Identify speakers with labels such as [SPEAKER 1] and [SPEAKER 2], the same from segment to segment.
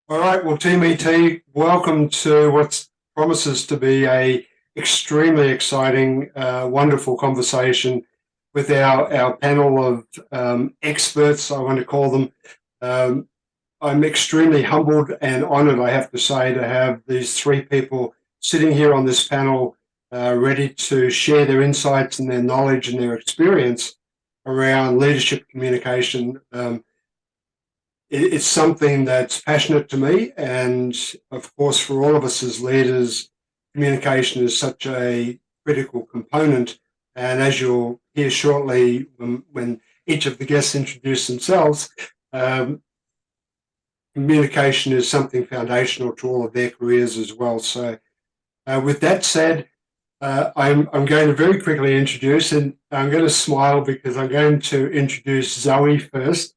[SPEAKER 1] All right, well, Team ET, welcome to what promises to be a extremely exciting, wonderful conversation with our panel of experts, I want to call them. Um, I'm extremely humbled and honoured, I have to say, to have these three people sitting here on this panel, ready to share their insights and their knowledge and their experience around leadership communication. It's something that's passionate to me. And of course, for all of us as leaders, communication is such a critical component. And as you'll hear shortly, when each of the guests introduce themselves, um, communication is something foundational to all of their careers as well. So, with that said, I'm going to very quickly introduce, and I'm going to smile because I'm going to introduce Zoe first.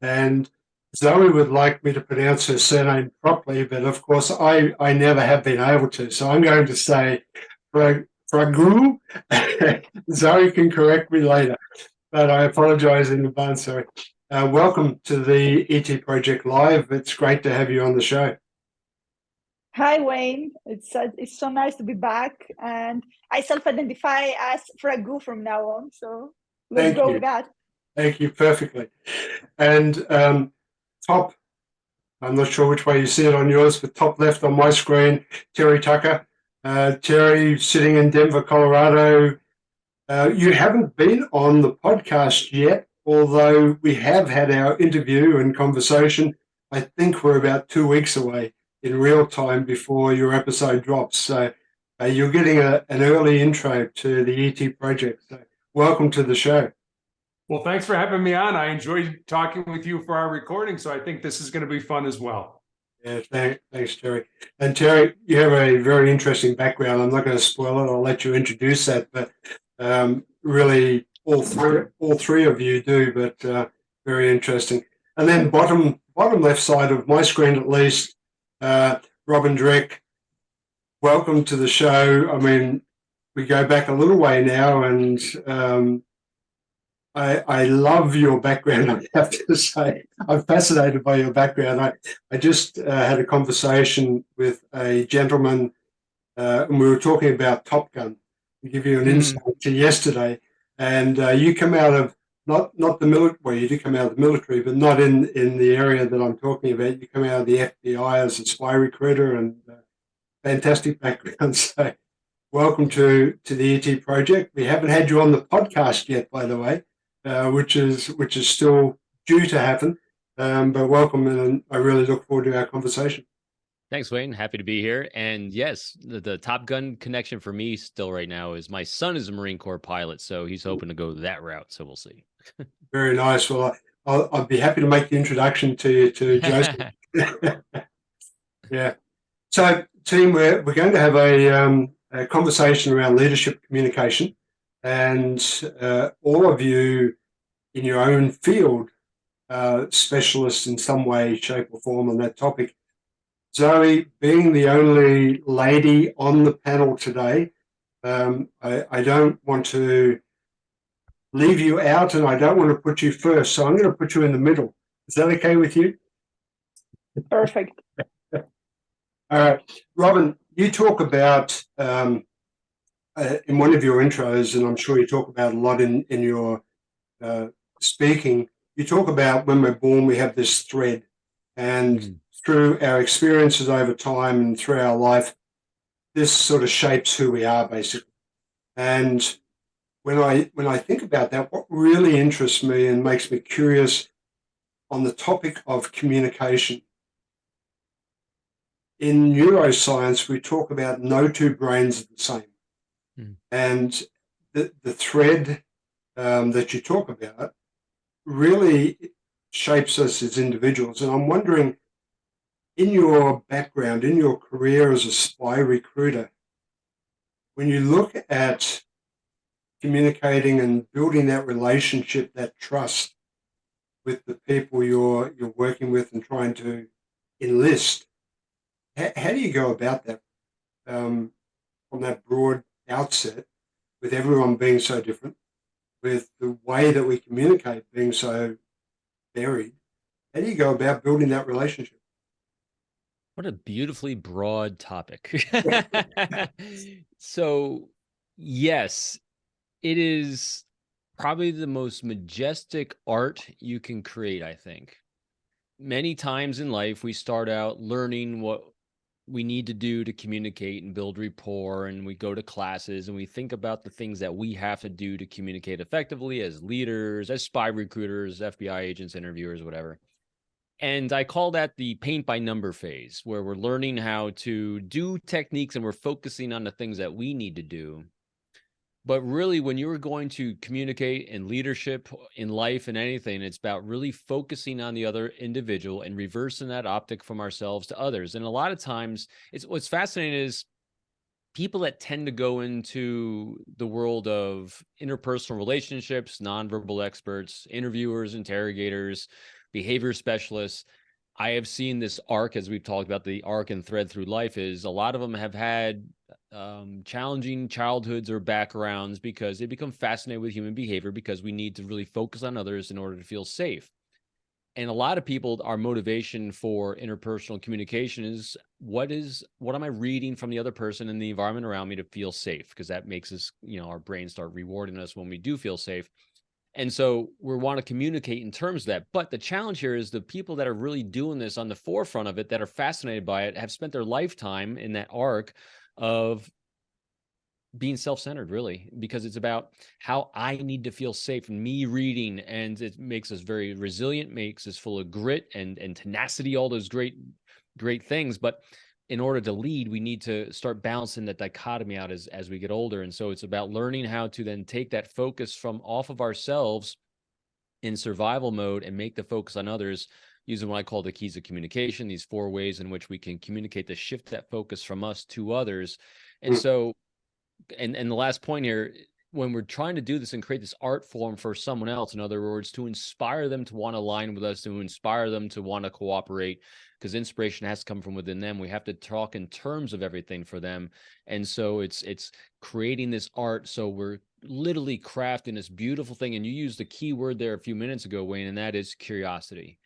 [SPEAKER 1] And Zoe would like me to pronounce her surname properly, but of course I never have been able to. So I'm going to say Fragou. Zoe can correct me later, but I apologize in advance. Sorry. Welcome to the ET Project Live. It's great to have you on the show.
[SPEAKER 2] Hi, Wayne. It's so nice to be back, and I self-identify as Fragou from now on. So let's
[SPEAKER 1] Thank
[SPEAKER 2] go
[SPEAKER 1] you.
[SPEAKER 2] with that.
[SPEAKER 1] Thank you perfectly. And top, I'm not sure which way you see it on yours, but top left on my screen, Terry Tucker. Terry, sitting in Denver, Colorado. You haven't been on the podcast yet, although we have had our interview and conversation. I think we're about 2 weeks away in real time before your episode drops. So you're getting an early intro to the ET project. So welcome to the show.
[SPEAKER 3] Well, thanks for having me on. I enjoyed talking with you for our recording, so I think this is going to be fun as well.
[SPEAKER 1] Yeah, thanks, Terry. And Terry, you have a very interesting background. I'm not going to spoil it. I'll let you introduce that. But really, all three of you do. But very interesting. And then bottom left side of my screen, at least, Robin Dreeke. Welcome to the show. I mean, we go back a little way now, and I love your background, I have to say. I'm fascinated by your background. I just had a conversation with a gentleman, and we were talking about Top Gun, to give you an insight to yesterday. And you come out of, not the military, well, you do come out of the military, but not in the area that I'm talking about. You come out of the FBI as a spy recruiter, and fantastic background. So welcome to the ET project. We haven't had you on the podcast yet, by the way. Which is still due to happen. But welcome, and I really look forward to our conversation.
[SPEAKER 4] Thanks, Wayne. Happy to be here. And yes, the Top Gun connection for me still right now is my son is a Marine Corps pilot, so he's hoping to go that route. So we'll see.
[SPEAKER 1] Very nice. Well, I'll be happy to make the introduction to you to Joseph. Yeah. So, team, we're going to have a conversation around leadership communication, and all of you in your own field, specialists in some way, shape, or form on that topic. Zoe, being the only lady on the panel today, I don't want to leave you out, and I don't want to put you first, so I'm going to put you in the middle. Is that okay with you?
[SPEAKER 2] Perfect.
[SPEAKER 1] All right. Robin, you talk about, in one of your intros, and I'm sure you talk about a lot in your speaking, you talk about when we're born, we have this thread, and through our experiences over time and through our life, this sort of shapes who we are, basically. And when I think about that, what really interests me and makes me curious on the topic of communication, in neuroscience, we talk about no two brains are the same. And the thread that you talk about really shapes us as individuals. And I'm wondering, in your background, in your career as a spy recruiter, when you look at communicating and building that relationship, that trust with the people you're working with and trying to enlist, how do you go about that from that broad outset, with everyone being so different, with the way that we communicate being so varied? How do you go about building that relationship?
[SPEAKER 4] What a beautifully broad topic. So, yes, it is probably the most majestic art you can create, I think. Many times in life, we start out learning what we need to do to communicate and build rapport, and we go to classes and we think about the things that we have to do to communicate effectively as leaders, as spy recruiters, FBI agents, interviewers, whatever. And I call that the paint by number phase, where we're learning how to do techniques and we're focusing on the things that we need to do. But really, when you're going to communicate in leadership, in life, and anything, it's about really focusing on the other individual and reversing that optic from ourselves to others. And a lot of times, what's fascinating is people that tend to go into the world of interpersonal relationships, nonverbal experts, interviewers, interrogators, behavior specialists. I have seen this arc, as we've talked about, the arc and thread through life is a lot of them have had challenging childhoods or backgrounds because they become fascinated with human behavior because we need to really focus on others in order to feel safe. And a lot of people, our motivation for interpersonal communication is what am I reading from the other person and the environment around me to feel safe? Because that makes us, our brains start rewarding us when we do feel safe. And so we want to communicate in terms of that. But the challenge here is the people that are really doing this on the forefront of it, that are fascinated by it, have spent their lifetime in that arc of being self-centered, really, because it's about how I need to feel safe and me reading. And it makes us very resilient, makes us full of grit and tenacity, all those great things. But in order to lead, we need to start balancing that dichotomy out as we get older. And so it's about learning how to then take that focus from off of ourselves in survival mode and make the focus on others, using what I call the keys of communication, these 4 ways in which we can communicate to shift that focus from us to others. And so, and the last point here, when we're trying to do this and create this art form for someone else, in other words, to inspire them to want to align with us, to inspire them to want to cooperate, because inspiration has to come from within them. We have to talk in terms of everything for them. And so it's creating this art. So we're literally crafting this beautiful thing. And you used the key word there a few minutes ago, Wayne, and that is curiosity.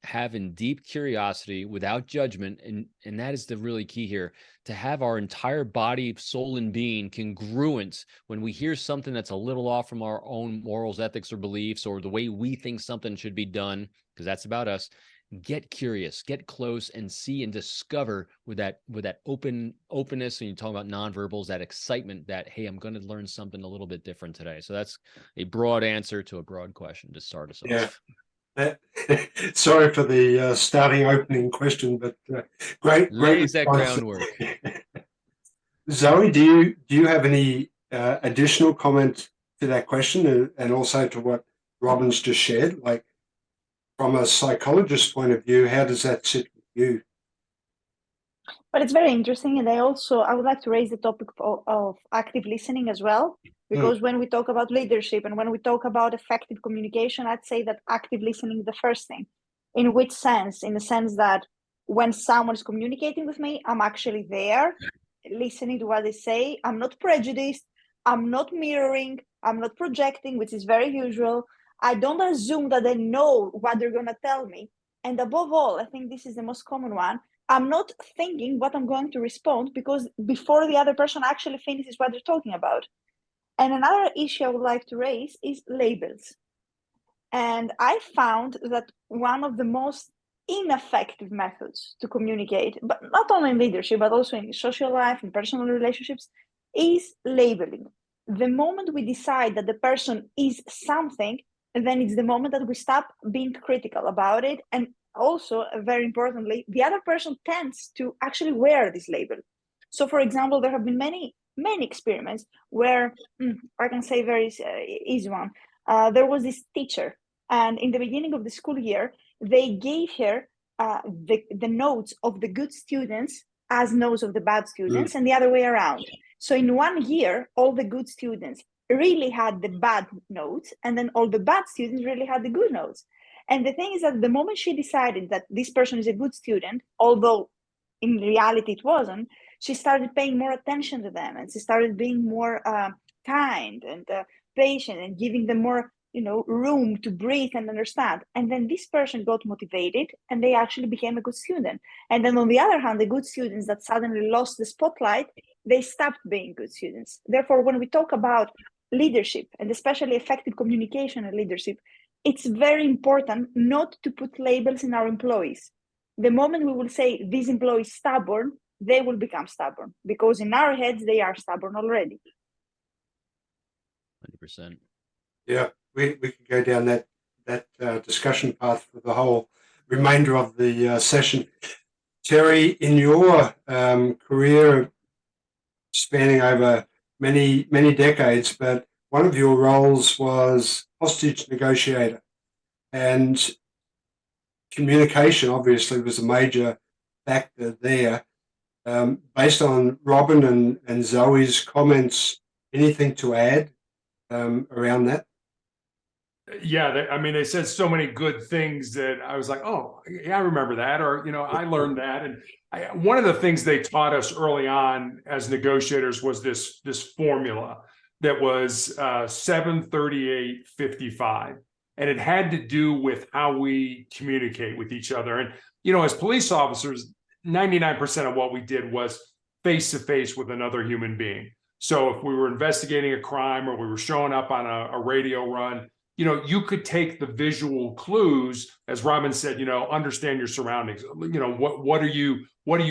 [SPEAKER 4] Having deep curiosity without judgment. And that is the really key here, to have our entire body, soul, and being congruent when we hear something that's a little off from our own morals, ethics, or beliefs, or the way we think something should be done, because that's about us. Get curious, get close, and see and discover with that openness. And you talk about nonverbals, that excitement that, hey, I'm going to learn something a little bit different today. So that's a broad answer to a broad question to start us off.
[SPEAKER 1] Sorry for the starting opening question, but great
[SPEAKER 4] Lays that groundwork.
[SPEAKER 1] Zoe, do you have any additional comment to that question, and also to what Robin's just shared? Like, from a psychologist's point of view, how does that sit with you?
[SPEAKER 2] But it's very interesting, and I would like to raise the topic of active listening as well, because when we talk about leadership and when we talk about effective communication, I'd say that active listening is the first thing. In which sense? In the sense that when someone's communicating with me, I'm actually there, listening to what they say. I'm not prejudiced. I'm not mirroring. I'm not projecting, which is very usual. I don't assume that they know what they're going to tell me. And above all, I think this is the most common one, I'm not thinking what I'm going to respond, because before the other person actually finishes what they're talking about. And another issue I would like to raise is labels. And I found that one of the most ineffective methods to communicate, but not only in leadership, but also in social life and personal relationships, is labeling. The moment we decide that the person is something, then it's the moment that we stop being critical about it. And also, very importantly, the other person tends to actually wear this label. So, for example, there have been many experiments where, I can say very easy one. There was this teacher, and in the beginning of the school year, they gave her the notes of the good students as notes of the bad students, and the other way around. So in 1 year, all the good students really had the bad notes, and then all the bad students really had the good notes. And the thing is that the moment she decided that this person is a good student, although in reality it wasn't, she started paying more attention to them, and she started being more kind and patient, and giving them more room to breathe and understand. And then this person got motivated and they actually became a good student. And then on the other hand, the good students that suddenly lost the spotlight, they stopped being good students. Therefore, when we talk about leadership, and especially effective communication and leadership, it's very important not to put labels in our employees. The moment we will say this employee is stubborn, they will become stubborn, because in our heads, they are stubborn already.
[SPEAKER 4] 100%.
[SPEAKER 1] Yeah, we could go down that discussion path for the whole remainder of the session. Terry, in your career spanning over many decades, but one of your roles was hostage negotiator, and communication obviously was a major factor there. Based on Robin and Zoe's comments, anything to add around that?
[SPEAKER 3] Yeah, they said so many good things that I was like, oh, yeah, I remember that, or I learned that. And one of the things they taught us early on as negotiators was this formula that was 7-38-55, and it had to do with how we communicate with each other. And as police officers, 99% of what we did was face to face with another human being. So if we were investigating a crime or we were showing up on a radio run, you could take the visual clues, as Robin said, understand your surroundings. What are you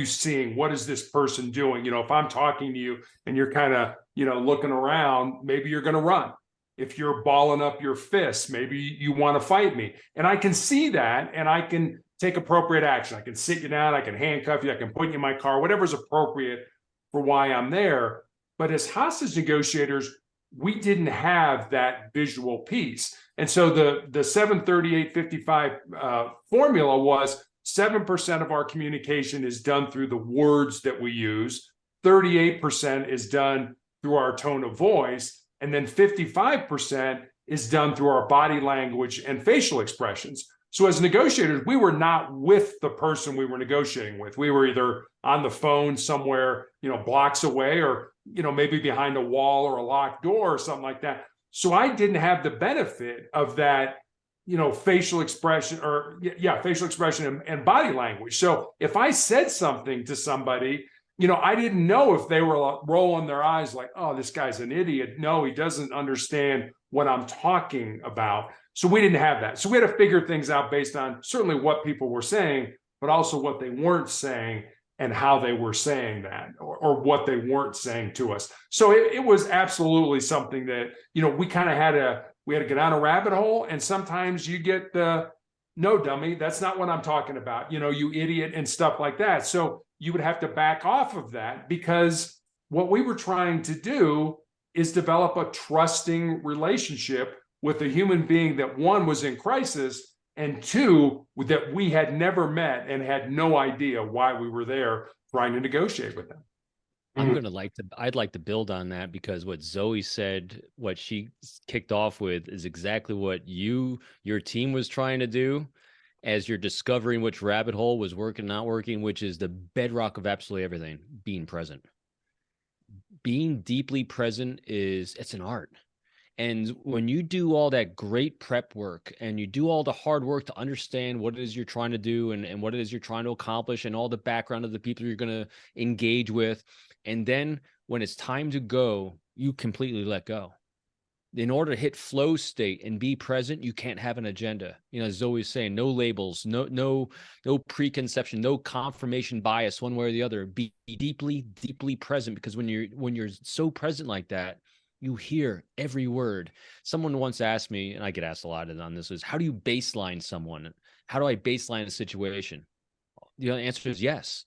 [SPEAKER 3] seeing? What is this person doing? If I'm talking to you and you're kind of, looking around, maybe you're going to run. If you're balling up your fists, maybe you want to fight me. And I can see that, and I can take appropriate action. I can sit you down, I can handcuff you, I can put you in my car, whatever's appropriate for why I'm there. But as hostage negotiators, we didn't have that visual piece. And so the 7-38-55 formula was 7% of our communication is done through the words that we use, 38% is done through our tone of voice, and then 55% is done through our body language and facial expressions. So as negotiators, we were not with the person we were negotiating with. We were either on the phone somewhere, blocks away, or maybe behind a wall or a locked door or something like that. So I didn't have the benefit of that, facial expression and body language. So if I said something to somebody, I didn't know if they were rolling their eyes like, oh, this guy's an idiot. No, he doesn't understand what I'm talking about. So we didn't have that. So we had to figure things out based on certainly what people were saying, but also what they weren't saying and how they were saying that, or what they weren't saying to us. So it was absolutely something that, we kind of we had to get on a rabbit hole. And sometimes you get the, no, dummy, that's not what I'm talking about, you idiot, and stuff like that. So you would have to back off of that, because what we were trying to do is develop a trusting relationship with a human being that, one, was in crisis, and two, that we had never met and had no idea why we were there trying to negotiate with them.
[SPEAKER 4] I'd like to build on that, because what Zoe said, what she kicked off with, is exactly what your team was trying to do as you're discovering which rabbit hole was working, not working, which is the bedrock of absolutely everything: being present. Being deeply present it's an art. And when you do all that great prep work and you do all the hard work to understand what it is you're trying to do and what it is you're trying to accomplish and all the background of the people you're going to engage with, and then when it's time to go, you completely let go. In order to hit flow state and be present, you can't have an agenda. As Zoe's saying, no labels, no preconception, no confirmation bias one way or the other. Be deeply, deeply present, because when you're so present like that, you hear every word. Someone once asked me, and I get asked a lot on this, is how do you baseline someone? How do I baseline a situation? The answer is yes,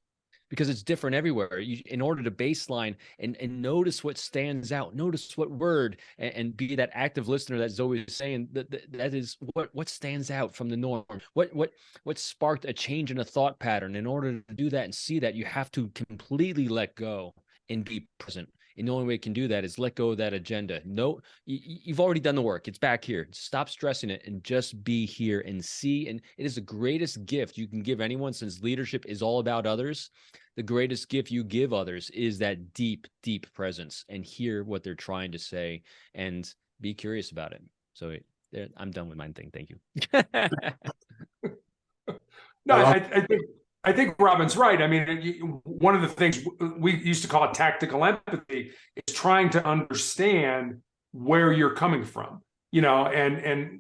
[SPEAKER 4] because it's different everywhere. In order to baseline and notice what stands out, notice what word, and be that active listener that Zoe is saying, that is what stands out from the norm. What sparked a change in a thought pattern. In order to do that and see that, you have to completely let go and be present. And the only way you can do that is let go of that agenda. No, you've already done the work. It's back here. Stop stressing it and just be here and see. And it is the greatest gift you can give anyone, since leadership is all about others. The greatest gift you give others is that deep, deep presence, and hear what they're trying to say and be curious about it. So I'm done with my thing. Thank you.
[SPEAKER 3] No, I think Robin's right. I mean, one of the things we used to call it tactical empathy is trying to understand where you're coming from, I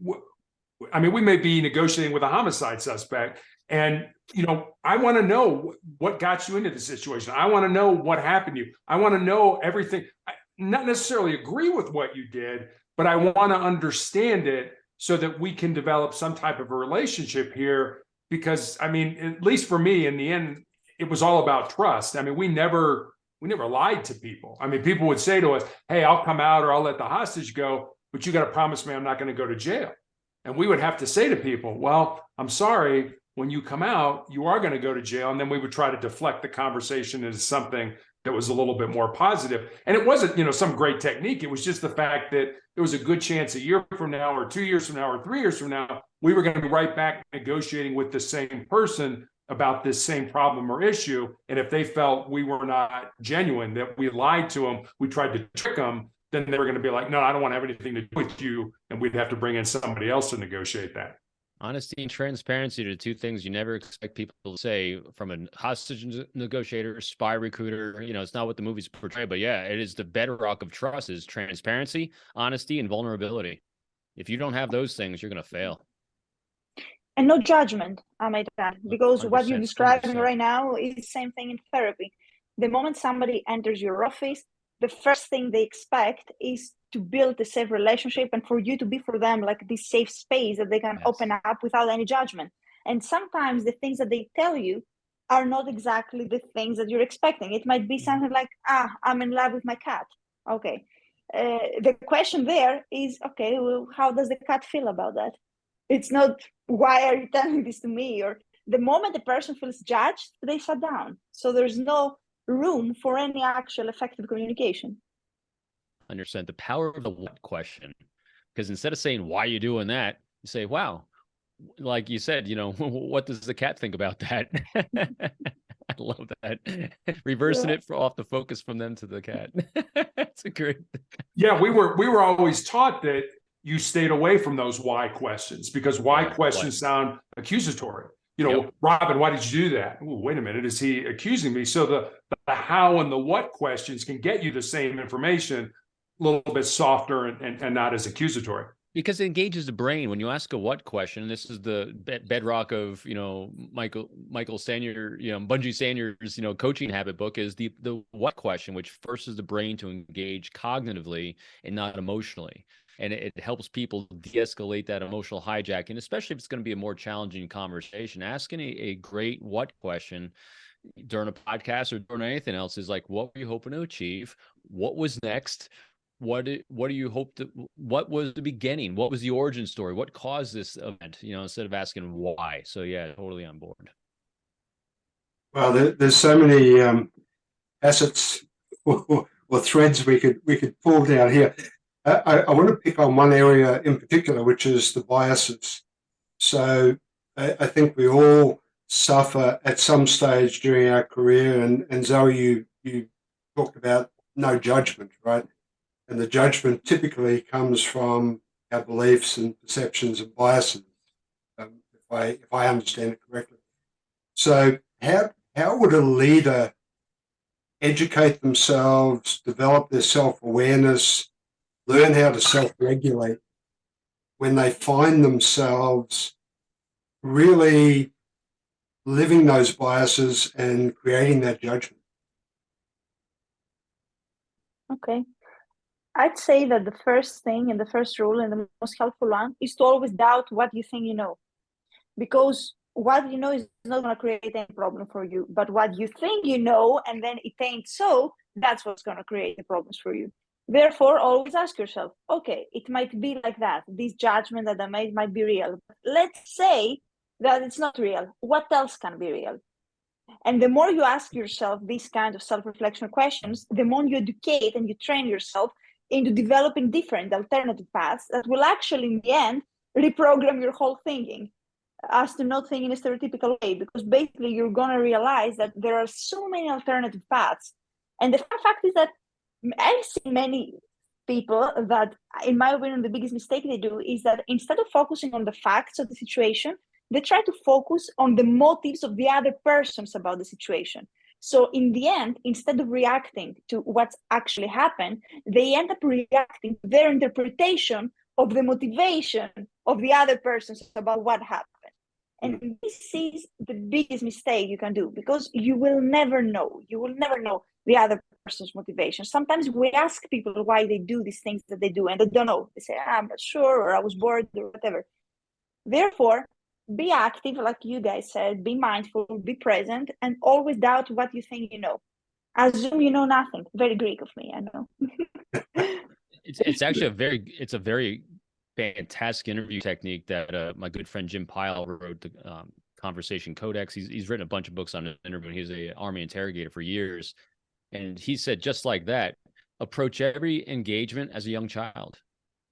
[SPEAKER 3] mean, we may be negotiating with a homicide suspect, and I want to know what got you into the situation. I want to know what happened to you. I want to know everything. Not necessarily agree with what you did, but I want to understand it so that we can develop some type of a relationship here. Because I mean, at least for me, in the end, it was all about trust. I mean, we never lied to people. I mean, people would say to us, "Hey, I'll come out, or I'll let the hostage go, but you got to promise me I'm not going to go to jail." And we would have to say to people, "Well, I'm sorry, when you come out, you are going to go to jail." And then we would try to deflect the conversation into something that was a little bit more positive. And it wasn't, some great technique. It was just the fact that there was a good chance a year from now, or 2 years from now, or 3 years from now, we were going to be right back negotiating with the same person about this same problem or issue. And if they felt we were not genuine, that we lied to them, we tried to trick them, then they were going to be like, "No, I don't want to have anything to do with you." And we'd have to bring in somebody else to negotiate that.
[SPEAKER 4] Honesty and transparency are the two things you never expect people to say from a hostage negotiator, spy recruiter. It's not what the movies portray, but yeah, it is the bedrock of trust is transparency, honesty, and vulnerability. If you don't have those things, you're going to fail.
[SPEAKER 2] And no judgment, I might add, because what you're describing
[SPEAKER 4] 100%.
[SPEAKER 2] right now is the same thing in therapy. The moment somebody enters your office, the first thing they expect is to build a safe relationship and for you to be for them like this safe space that they can open up without any judgment. And sometimes the things that they tell you are not exactly the things that you're expecting. It might be something like, I'm in love with my cat. Okay. The question there is, okay, well, how does the cat feel about that? It's not, why are you telling this to me? Or the moment the person feels judged, they shut down. So there's no room for any actual effective communication.
[SPEAKER 4] Understand the power of the what question, because instead of saying, "Why are you doing that?" you say, "Wow," like you said, what does the cat think about that? I love that. Reversing it off the focus from them to the cat. It's a great.
[SPEAKER 3] Yeah, we were always taught that you stayed away from those why questions, because why questions sound accusatory. Robin, why did you do that? Ooh, wait a minute, is he accusing me? So the how and the what questions can get you the same information, a little bit softer and not as accusatory.
[SPEAKER 4] Because it engages the brain. When you ask a what question, this is the bedrock of, Michael Sanyard, Bungie Sanyard's, coaching habit book is the what question, which forces the brain to engage cognitively and not emotionally. And it helps people de-escalate that emotional hijacking, especially if it's going to be a more challenging conversation. Asking a great what question during a podcast or during anything else is like, what were you hoping to achieve? What was next? What do you hope to, what was the beginning? What was the origin story? What caused this event? Instead of asking why. So yeah, totally on board.
[SPEAKER 1] Well, there's so many assets or threads we could pull down here. I want to pick on one area in particular, which is the biases. So I think we all suffer at some stage during our career. And Zoe, you talked about no judgment, right? And the judgment typically comes from our beliefs and perceptions and biases, if I understand it correctly. So how would a leader educate themselves, develop their self-awareness, learn how to self-regulate when they find themselves really living those biases and creating that judgment?
[SPEAKER 2] Okay. I'd say that the first thing and the first rule and the most helpful one is to always doubt what you think you know. Because what you know is not going to create any problem for you. But what you think you know, and then it ain't so, that's what's going to create the problems for you. Therefore, always ask yourself, okay, it might be like that. This judgment that I made might be real. But let's say that it's not real. What else can be real? And the more you ask yourself these kind of self-reflection questions, the more you educate and you train yourself into developing different alternative paths that will actually, in the end, reprogram your whole thinking as to not think in a stereotypical way, because basically you're going to realize that there are so many alternative paths. And the fun fact is that I've seen many people that, in my opinion, the biggest mistake they do is that instead of focusing on the facts of the situation, they try to focus on the motives of the other persons about the situation. So in the end, instead of reacting to what's actually happened, they end up reacting to their interpretation of the motivation of the other persons about what happened. And this is the biggest mistake you can do, because you will never know. You will never know the other person's motivation. Sometimes we ask people why they do these things that they do, and they don't know. They say, I'm not sure, or I was bored, or whatever. Therefore, be active, like you guys said, be mindful, be present, and always doubt what you think you know. Assume you know nothing. Very Greek of me, I know.
[SPEAKER 4] It's actually a very fantastic interview technique that my good friend Jim Pyle wrote, the Conversation Codex. He's written a bunch of books on interviewing. He was an Army interrogator for years. And he said, just like that, approach every engagement as a young child.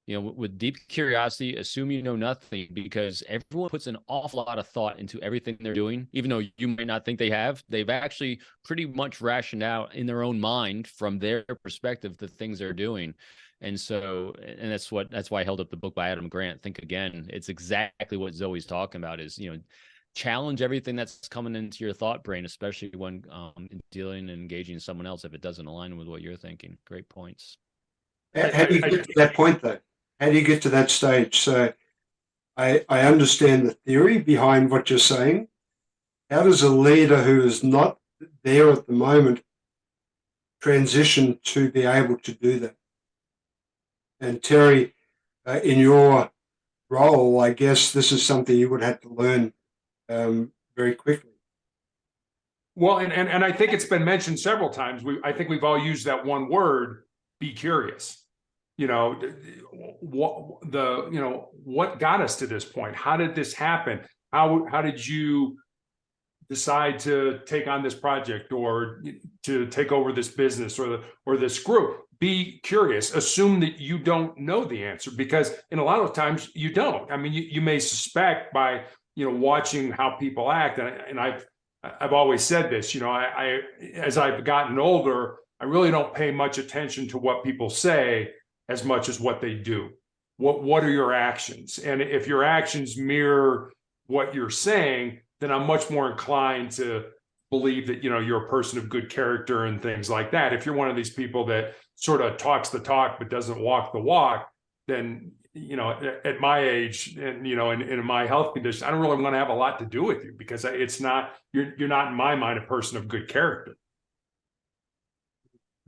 [SPEAKER 4] You know, with deep curiosity, assume you know nothing, because everyone puts an awful lot of thought into everything they're doing, even though you might not think they have. They've actually pretty much rationed out in their own mind from their perspective the things they're doing. And so, and that's why I held up the book by Adam Grant, Think Again. It's exactly what Zoe's talking about is, you know, challenge everything that's coming into your thought brain, especially when dealing and engaging someone else if it doesn't align with what you're thinking. Great points.
[SPEAKER 1] How do you get to that point, though? How do you get to that stage? So I understand the theory behind what you're saying. How does a leader who is not there at the moment transition to be able to do that? And Terry, in your role, I guess this is something you would have to learn very quickly.
[SPEAKER 3] Well, and I think it's been mentioned several times. I think we've all used that one word, be curious. You know, what got us to this point? How did this happen? How did you decide to take on this project or to take over this business or this group? Be curious. Assume that you don't know the answer, because in a lot of times you don't. I mean, you may suspect by watching how people act, and I've always said this. I as I've gotten older, I really don't pay much attention to what people say as much as what they do. What are your actions? And if your actions mirror what you're saying, then I'm much more inclined to believe that you're a person of good character and things like that. If you're one of these people that sort of talks the talk but doesn't walk the walk, then at my age and in my health condition, I don't really want to have a lot to do with you, because it's not you're not in my mind a person of good character.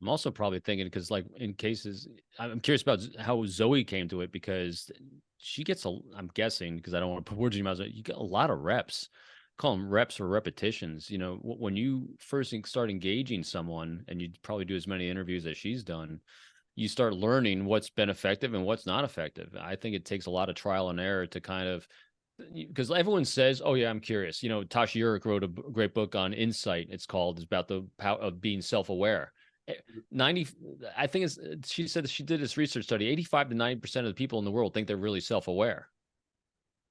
[SPEAKER 4] I'm also probably thinking, because like in cases, I'm curious about how Zoe came to it, because she gets I'm guessing, because I don't want to put words in your mouth, you get a lot of reps. Call them reps or repetitions. When you first start engaging someone, and you probably do as many interviews as she's done, you start learning what's been effective and what's not effective. I think it takes a lot of trial and error to kind of, because everyone says, oh yeah, I'm curious. Tasha Eurich wrote a great book on insight. It's about the power of being self-aware. 90, I think she said she did this research study, 85 to 90% of the people in the world think they're really self-aware.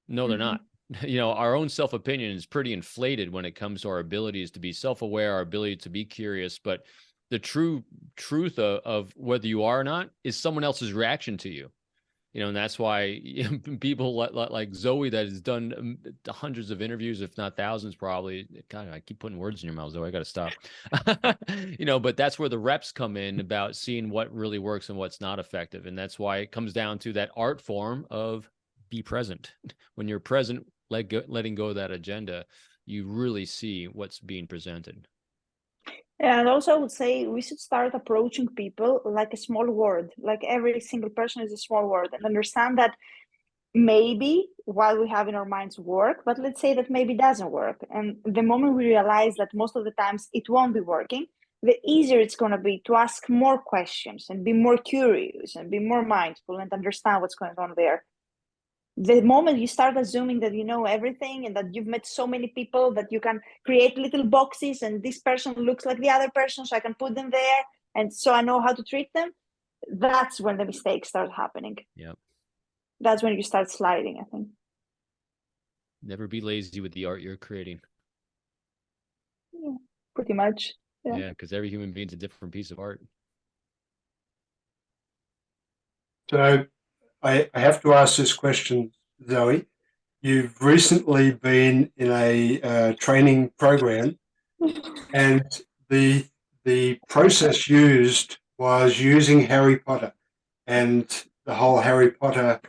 [SPEAKER 4] No, they're not. Our own self-opinion is pretty inflated when it comes to our abilities to be self-aware, our ability to be curious. But the true truth of whether you are or not is someone else's reaction to you. And that's why people like Zoe, that has done hundreds of interviews, if not thousands, probably. God, I keep putting words in your mouth, Zoe. I got to stop. But that's where the reps come in, about seeing what really works and what's not effective. And that's why it comes down to that art form of be present. When you're present, letting go of that agenda, you really see what's being presented.
[SPEAKER 2] And also I would say we should start approaching people like a small world, like every single person is a small world, and understand that maybe what we have in our minds work, but let's say that maybe doesn't work. And the moment we realize that most of the times it won't be working, the easier it's going to be to ask more questions and be more curious and be more mindful and understand what's going on there. The moment you start assuming that you know everything and that you've met so many people that you can create little boxes and this person looks like the other person, so I can put them there and so I know how to treat them, that's when the mistakes start happening.
[SPEAKER 4] Yep.
[SPEAKER 2] That's when you start sliding, I think.
[SPEAKER 4] Never be lazy with the art you're creating.
[SPEAKER 2] Yeah, pretty much.
[SPEAKER 4] Yeah, because every human being's a different piece of art.
[SPEAKER 1] So I have to ask this question, Zoe. You've recently been in a training program, and the process used was using Harry Potter and the whole Harry Potter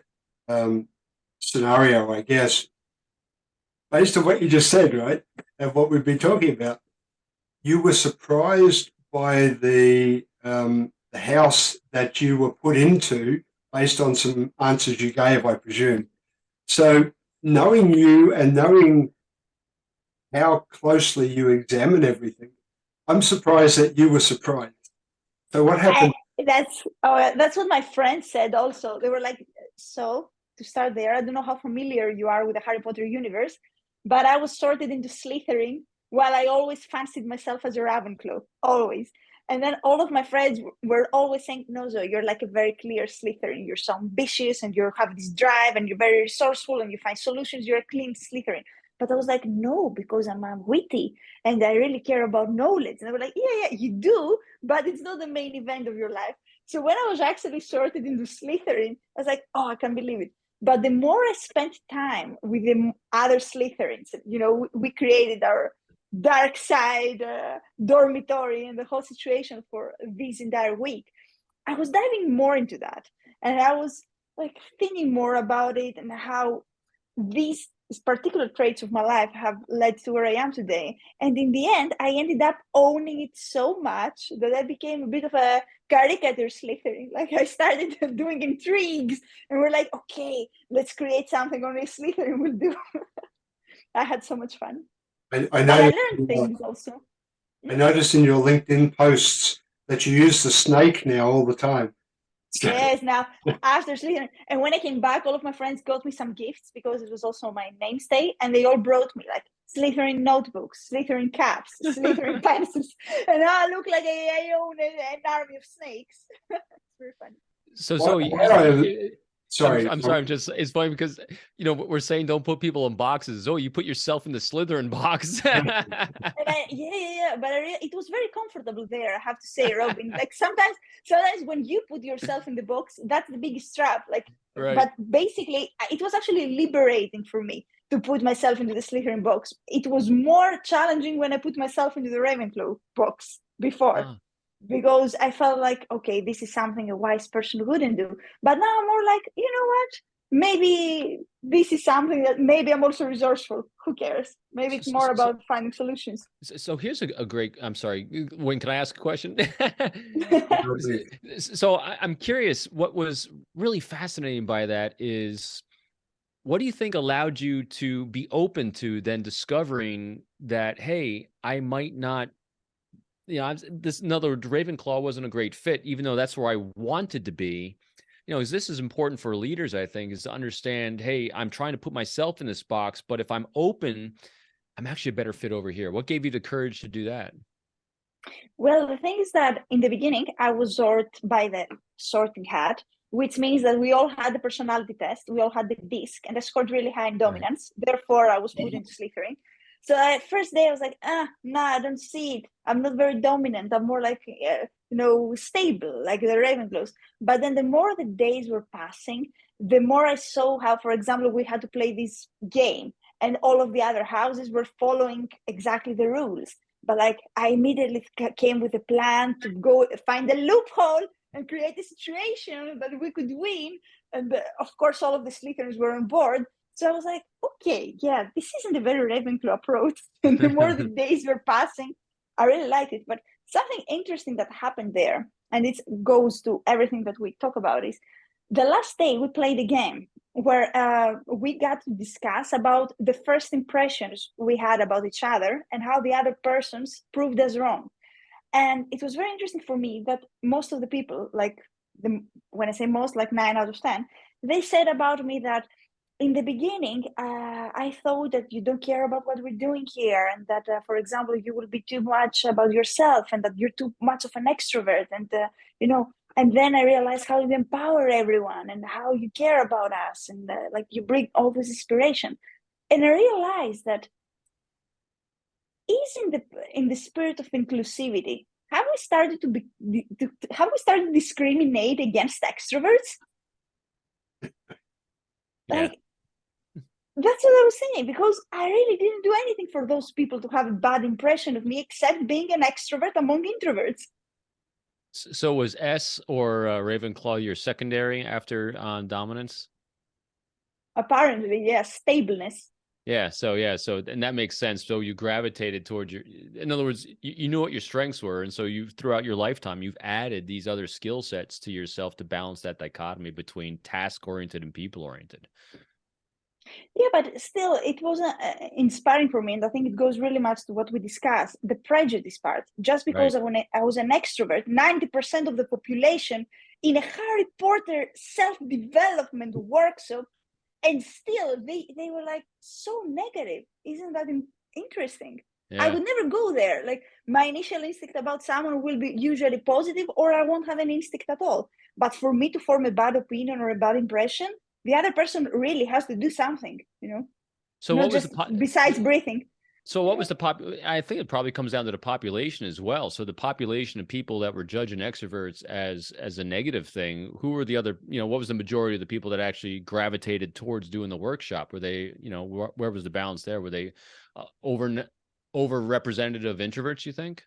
[SPEAKER 1] scenario, I guess. Based on what you just said, right, and what we've been talking about, you were surprised by the house that you were put into based on some answers you gave, I presume. So knowing you and knowing how closely you examine everything, I'm surprised that you were surprised. So what happened?
[SPEAKER 2] That's what my friends said also. They were like, so to start there, I don't know how familiar you are with the Harry Potter universe, but I was sorted into Slytherin while I always fancied myself as a Ravenclaw, always. And then all of my friends were always saying, no, Zoe, you're like a very clear Slytherin. You're so ambitious and you have this drive and you're very resourceful and you find solutions. You're a clean Slytherin. But I was like, no, because I'm witty and I really care about knowledge. And they were like, yeah, you do, but it's not the main event of your life. So when I was actually sorted into Slytherin, I was like, oh, I can't believe it. But the more I spent time with the other Slytherins, we created our dark side dormitory and the whole situation for this entire week. I was diving more into that. And I was like thinking more about it and how these particular traits of my life have led to where I am today. And in the end, I ended up owning it so much that I became a bit of a caricature Slytherin. Like I started doing intrigues and we're like, okay, let's create something only Slytherin will do. I had so much fun.
[SPEAKER 1] I
[SPEAKER 2] learned things also.
[SPEAKER 1] I noticed in your LinkedIn posts that you use the snake now all the time.
[SPEAKER 2] Yes, now after Slytherin. And when I came back, all of my friends got me some gifts because it was also my namesday. And they all brought me like Slytherin notebooks, Slytherin caps, Slytherin pencils. And now I look like I own an army of snakes. It's very funny.
[SPEAKER 4] So
[SPEAKER 1] sorry.
[SPEAKER 4] I'm sorry. It's funny because, we're saying don't put people in boxes. Oh, you put yourself in the Slytherin box.
[SPEAKER 2] And but it was very comfortable there, I have to say, Robin. Like sometimes when you put yourself in the box, that's the biggest trap. Like,
[SPEAKER 4] right.
[SPEAKER 2] But basically, it was actually liberating for me to put myself into the Slytherin box. It was more challenging when I put myself into the Ravenclaw box before. Because I felt like, okay, this is something a wise person wouldn't do. But now I'm more like, you know what? Maybe this is something that maybe I'm also resourceful. Who cares? Maybe it's more about finding solutions.
[SPEAKER 4] So here's a great, I'm sorry, Wayne, can I ask a question? So I'm curious, what was really fascinating by that is, what do you think allowed you to be open to then discovering that, hey, I might not, another Ravenclaw wasn't a great fit, even though that's where I wanted to be. This is important for leaders, I think, is to understand, hey, I'm trying to put myself in this box, but if I'm open, I'm actually a better fit over here. What gave you the courage to do that?
[SPEAKER 2] Well, the thing is that in the beginning, I was sorted by the sorting hat, which means that we all had the personality test, we all had the DISC, and I scored really high in dominance. Right. Therefore, I was put into Slytherin. So first day I was like, no, I don't see it. I'm not very dominant. I'm more like, stable, like the Ravenclaws. But then the more the days were passing, the more I saw how, for example, we had to play this game and all of the other houses were following exactly the rules. But like I immediately came with a plan to go find a loophole and create a situation that we could win. And of course, all of the Slytherins were on board. So I was like, okay, yeah, this isn't a very Ravenclaw approach. And the more the days were passing, I really liked it. But something interesting that happened there, and it goes to everything that we talk about, is the last day we played a game where we got to discuss about the first impressions we had about each other and how the other persons proved us wrong. And it was very interesting for me that most of the people, when I say most, like 9 out of 10, they said about me that in the beginning, I thought that you don't care about what we're doing here, and that, for example, you will be too much about yourself, and that you're too much of an extrovert, and And then I realized how you empower everyone, and how you care about us, and you bring all this inspiration. And I realized that is in the spirit of inclusivity. Have we started to discriminate against extroverts? Like, that's what I was saying, because I really didn't do anything for those people to have a bad impression of me, except being an extrovert among introverts.
[SPEAKER 4] So was S or Ravenclaw your secondary after dominance?
[SPEAKER 2] Apparently, yes, stableness.
[SPEAKER 4] Yeah. So and that makes sense. So you gravitated towards in other words, you knew what your strengths were. And so you, throughout your lifetime, you've added these other skill sets to yourself to balance that dichotomy between task-oriented and people-oriented.
[SPEAKER 2] Yeah, but still, it wasn't inspiring for me. And I think it goes really much to what we discussed, the prejudice part. Just because I was an extrovert, 90% of the population in a Harry Potter self-development workshop, and still they were like so negative. Isn't that interesting? Yeah. I would never go there. Like, my initial instinct about someone will be usually positive, or I won't have an instinct at all. But for me to form a bad opinion or a bad impression, the other person really has to do something, So not what was besides breathing.
[SPEAKER 4] So what was I think it probably comes down to the population as well. So the population of people that were judging extroverts as a negative thing, who were the other, what was the majority of the people that actually gravitated towards doing the workshop? Were they, where was the balance there? Were they over representative of introverts, you think?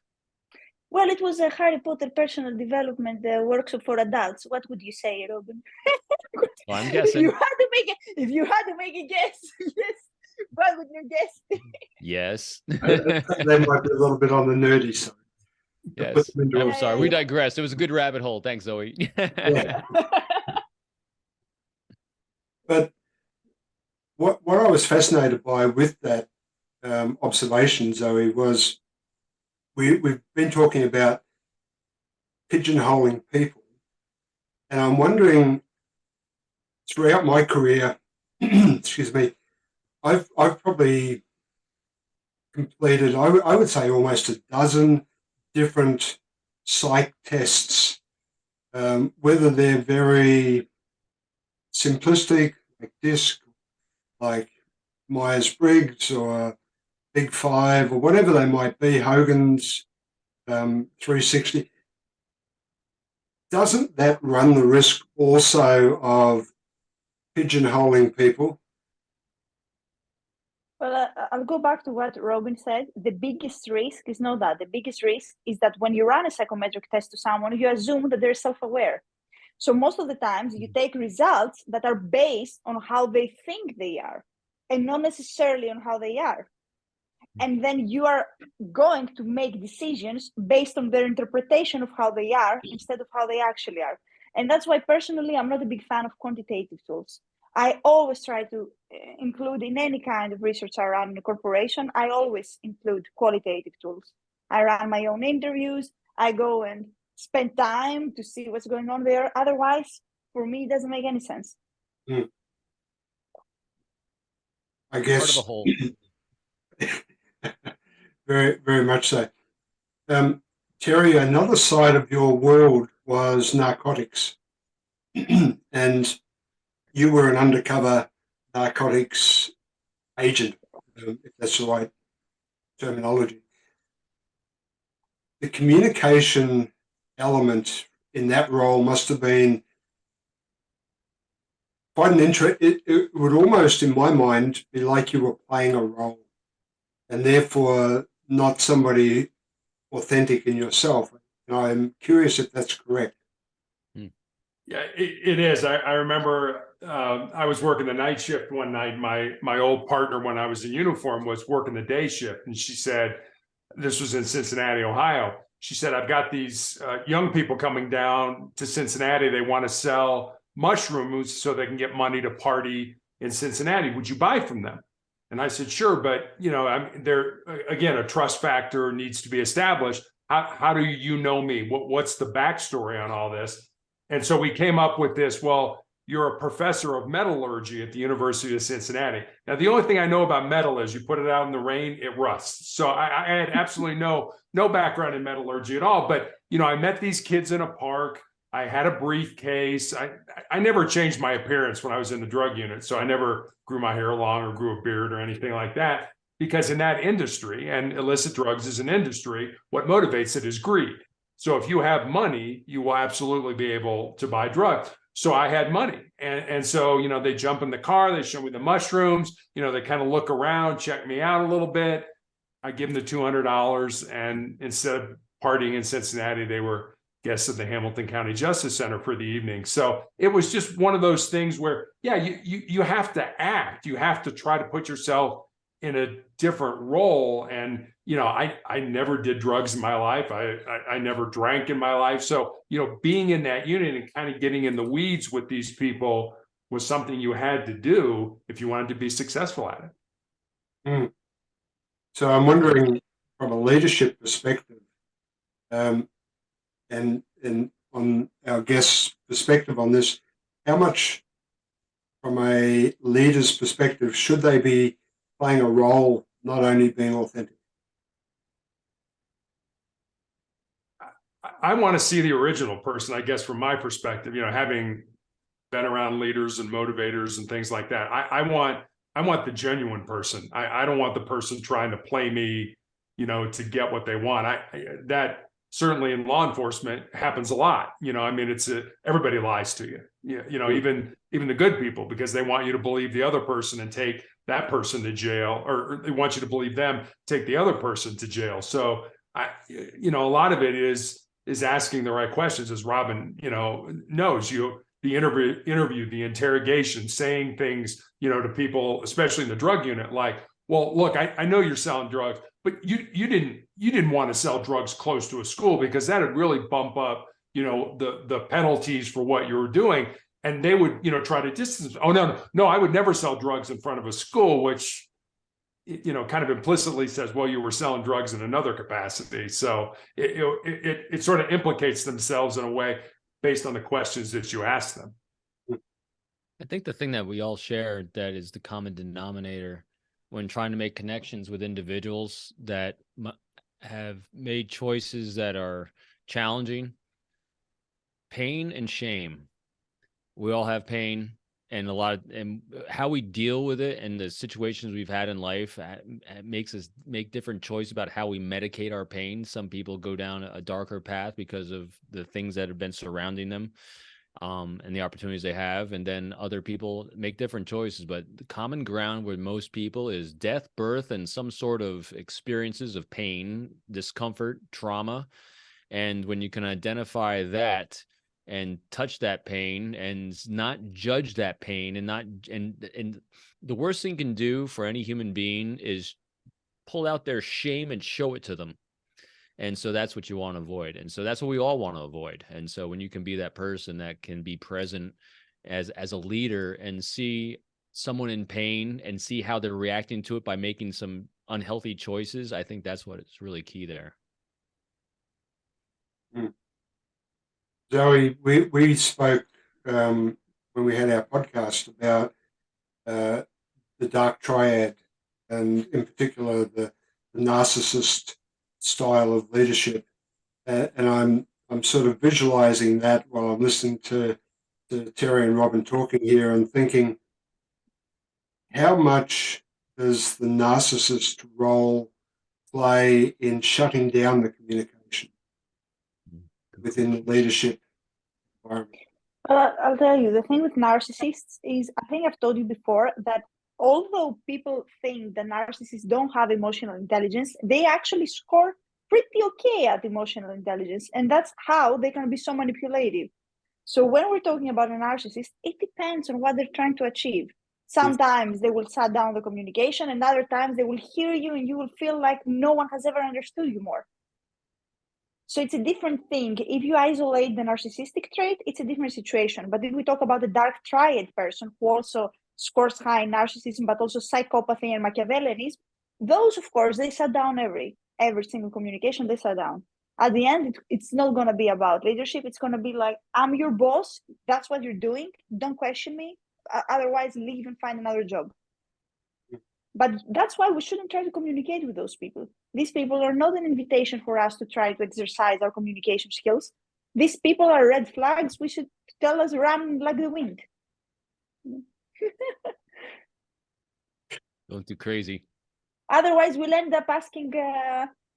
[SPEAKER 2] Well, it was a Harry Potter personal development workshop for adults. What would you say, Robin?
[SPEAKER 4] Well, I'm guessing.
[SPEAKER 2] If you had to make a guess, yes. What would you guess?
[SPEAKER 4] Yes.
[SPEAKER 1] They might be a little bit on the nerdy side.
[SPEAKER 4] Yes. I'm sorry. We digressed. It was a good rabbit hole. Thanks, Zoe.
[SPEAKER 1] Yeah. But what I was fascinated by with that observation, Zoe, was we've been talking about pigeonholing people. And I'm wondering, throughout my career, excuse me, I've probably completed, I would say, almost a dozen different psych tests, whether they're very simplistic, like DISC, like Myers-Briggs or Big Five, or whatever they might be, Hogan's 360. Doesn't that run the risk also of pigeonholing people?
[SPEAKER 2] Well, I'll go back to what Robin said. The biggest risk is not that. The biggest risk is that when you run a psychometric test to someone, you assume that they're self-aware. So most of the times you take results that are based on how they think they are and not necessarily on how they are. And then you are going to make decisions based on their interpretation of how they are instead of how they actually are. And that's why personally, I'm not a big fan of quantitative tools. I always try to include, in any kind of research I run in a corporation, I always include qualitative tools. I run my own interviews. I go and spend time to see what's going on there. Otherwise, for me, it doesn't make any sense.
[SPEAKER 1] I guess.
[SPEAKER 4] Part of the whole.
[SPEAKER 1] Very, very much so. Terry, another side of your world was narcotics. And you were an undercover narcotics agent, if that's the right terminology. The communication element in that role must have been quite an interest. It would almost, in my mind, be like you were playing a role, and therefore not somebody authentic in yourself. And I'm curious if that's correct.
[SPEAKER 3] Yeah, it is. I remember I was working the night shift one night. My old partner, when I was in uniform, was working the day shift. And she said, this was in Cincinnati, Ohio. She said, I've got these young people coming down to Cincinnati. They want to sell mushrooms so they can get money to party in Cincinnati. Would you buy from them? And I said, sure. But, there, again, a trust factor needs to be established. How do you know me? What's the backstory on all this? And so we came up with this, well, you're a professor of metallurgy at the University of Cincinnati. Now, the only thing I know about metal is you put it out in the rain, it rusts. So I had absolutely no background in metallurgy at all. But, I met these kids in a park. I had a briefcase. I never changed my appearance when I was in the drug unit. So I never grew my hair long or grew a beard or anything like that. Because in that industry, and illicit drugs is an industry, what motivates it is greed. So if you have money, you will absolutely be able to buy drugs. So I had money. And so, they jump in the car, they show me the mushrooms, they kind of look around, check me out a little bit. I give them the $200. And instead of partying in Cincinnati, they were guests at the Hamilton County Justice Center for the evening. So it was just one of those things where, you have to act. You have to try to put yourself in a different role. And, I never did drugs in my life. I never drank in my life. So, being in that unit and kind of getting in the weeds with these people was something you had to do if you wanted to be successful at it.
[SPEAKER 1] Mm. So I'm wondering, from a leadership perspective, and on our guest's perspective on this, how much from a leader's perspective should they be playing a role, not only being authentic?
[SPEAKER 3] I want to see the original person, I guess, from my perspective, having been around leaders and motivators and things like that. I want the genuine person. I don't want the person trying to play me, to get what they want. That certainly in law enforcement happens a lot. Everybody lies to you. Even the good people, because they want you to believe the other person and take that person to jail, or they want you to believe them, take the other person to jail. So a lot of it is asking the right questions, as Robin, knows. The interview, the interrogation, saying things, to people, especially in the drug unit, like, well, look, I know you're selling drugs, but you didn't want to sell drugs close to a school, because that would really bump up, the penalties for what you were doing. And they would, try to distance. Oh, no, I would never sell drugs in front of a school, which, kind of implicitly says, well, you were selling drugs in another capacity. So it sort of implicates themselves in a way based on the questions that you ask them.
[SPEAKER 4] I think the thing that we all share that is the common denominator when trying to make connections with individuals that have made choices that are challenging: pain and shame. We all have pain, and and how we deal with it and the situations we've had in life makes us make different choices about how we medicate our pain. Some people go down a darker path because of the things that have been surrounding them, and the opportunities they have. And then other people make different choices. But the common ground with most people is death, birth, and some sort of experiences of pain, discomfort, trauma. And when you can identify that and touch that pain and not judge that pain, and the worst thing you can do for any human being is pull out their shame and show it to them. And so that's what you want to avoid. And so that's what we all want to avoid. And so when you can be that person that can be present as a leader and see someone in pain and see how they're reacting to it by making some unhealthy choices, I think that's what is really key there.
[SPEAKER 1] Mm. Zoe, we spoke when we had our podcast about the dark triad, and in particular the narcissist style of leadership. And I'm sort of visualizing that while I'm listening to Terry and Robin talking here, and thinking, how much does the narcissist role play in shutting down the communication within the leadership environment?
[SPEAKER 2] Well, I'll tell you, the thing with narcissists is, I think I've told you before, that although people think that narcissists don't have emotional intelligence, they actually score pretty okay at emotional intelligence. And that's how they can be so manipulative. So when we're talking about a narcissist, it depends on what they're trying to achieve. Sometimes they will shut down the communication, and other times they will hear you and you will feel like no one has ever understood you more. So it's a different thing. If you isolate the narcissistic trait, it's a different situation. But if we talk about the dark triad person who also scores high in narcissism, but also psychopathy and Machiavellianism, those, of course, they shut down every single communication, they shut down. At the end, it's not going to be about leadership. It's going to be like, I'm your boss. That's what you're doing. Don't question me. Otherwise, leave and find another job. But that's why we shouldn't try to communicate with those people. These people are not an invitation for us to try to exercise our communication skills. These people are red flags. We should tell us run like the wind.
[SPEAKER 4] Don't do crazy.
[SPEAKER 2] Otherwise, we'll end up asking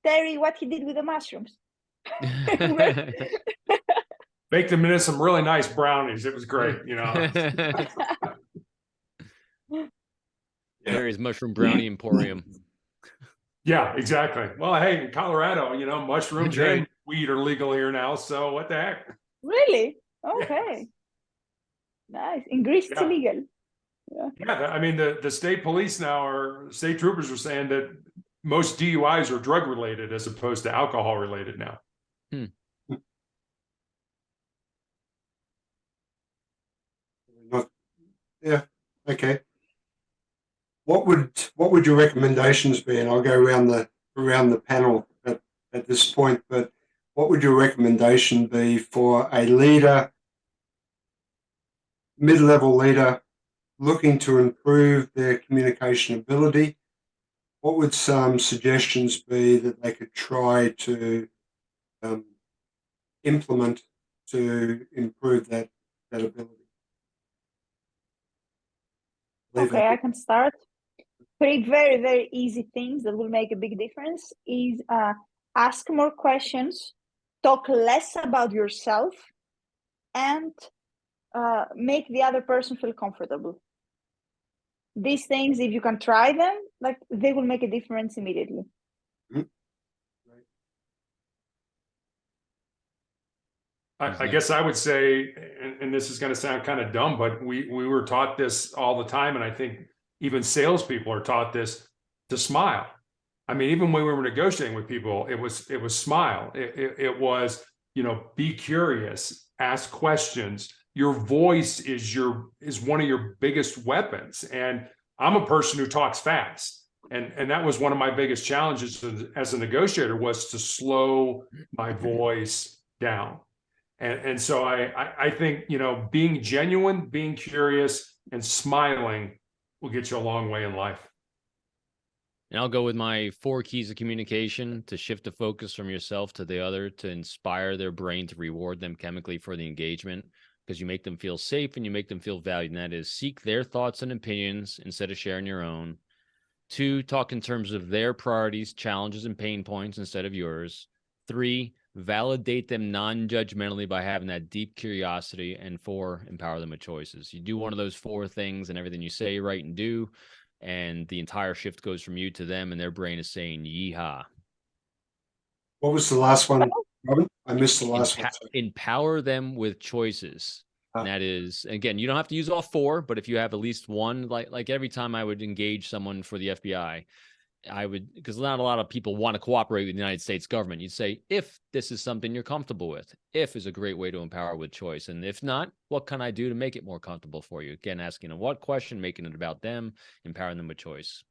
[SPEAKER 2] Terry what he did with the mushrooms.
[SPEAKER 3] baked them into some really nice brownies. It was great, you know.
[SPEAKER 4] Larry's Mushroom Brownie Emporium.
[SPEAKER 3] Yeah, exactly. Well, hey, in Colorado, you know, mushrooms
[SPEAKER 4] That's right.
[SPEAKER 3] and weed are legal here now. So what the heck?
[SPEAKER 2] Really?
[SPEAKER 3] Yes.
[SPEAKER 2] Okay. Nice. In Greece, it's
[SPEAKER 3] Yeah.
[SPEAKER 2] illegal.
[SPEAKER 3] Yeah, I mean, the state police now state troopers are saying that most DUIs are drug related as opposed to alcohol related now.
[SPEAKER 1] Yeah. Okay. What would your recommendations be? And I'll go around the panel at this point, but what would your recommendation be for a leader, mid-level leader, looking to improve their communication ability? What would some suggestions be that they could try to implement to improve that ability?
[SPEAKER 2] Okay, I can start. 3 very, very easy things that will make a big difference is ask more questions, talk less about yourself, and make the other person feel comfortable. These things, if you can try them, like they will make a difference immediately.
[SPEAKER 1] Mm-hmm.
[SPEAKER 3] I guess I would say, and this is going to sound kind of dumb, but we were taught this all the time, and I think even salespeople are taught this, to smile. I mean, even when we were negotiating with people, it was smile. It was, you know, be curious, ask questions. Your voice is one of your biggest weapons. And I'm a person who talks fast. And that was one of my biggest challenges as a negotiator, was to slow my voice down. And so I think, you know, being genuine, being curious, and smiling will get you a long way in life.
[SPEAKER 4] And I'll go with my 4 keys of communication: to shift the focus from yourself to the other, to inspire their brain, to reward them chemically for the engagement, because you make them feel safe and you make them feel valued. And that is, seek their thoughts and opinions instead of sharing your own. 2, talk in terms of their priorities, challenges, and pain points instead of yours. 3, validate them non-judgmentally by having that deep curiosity. And 4, empower them with choices. You do one of those 4 things, and everything you say, write, and do, and the entire shift goes from you to them, and their brain is saying, yeehaw.
[SPEAKER 1] What was the last one, Robin? I missed the last one.
[SPEAKER 4] Empower them with choices. And that is, again, you don't have to use all 4, but if you have at least one, like every time I would engage someone for the FBI, I would, because not a lot of people want to cooperate with the United States government. You'd say, if this is something you're comfortable with, if is a great way to empower with choice. And if not, what can I do to make it more comfortable for you? Again, asking a what question, making it about them, empowering them with choice.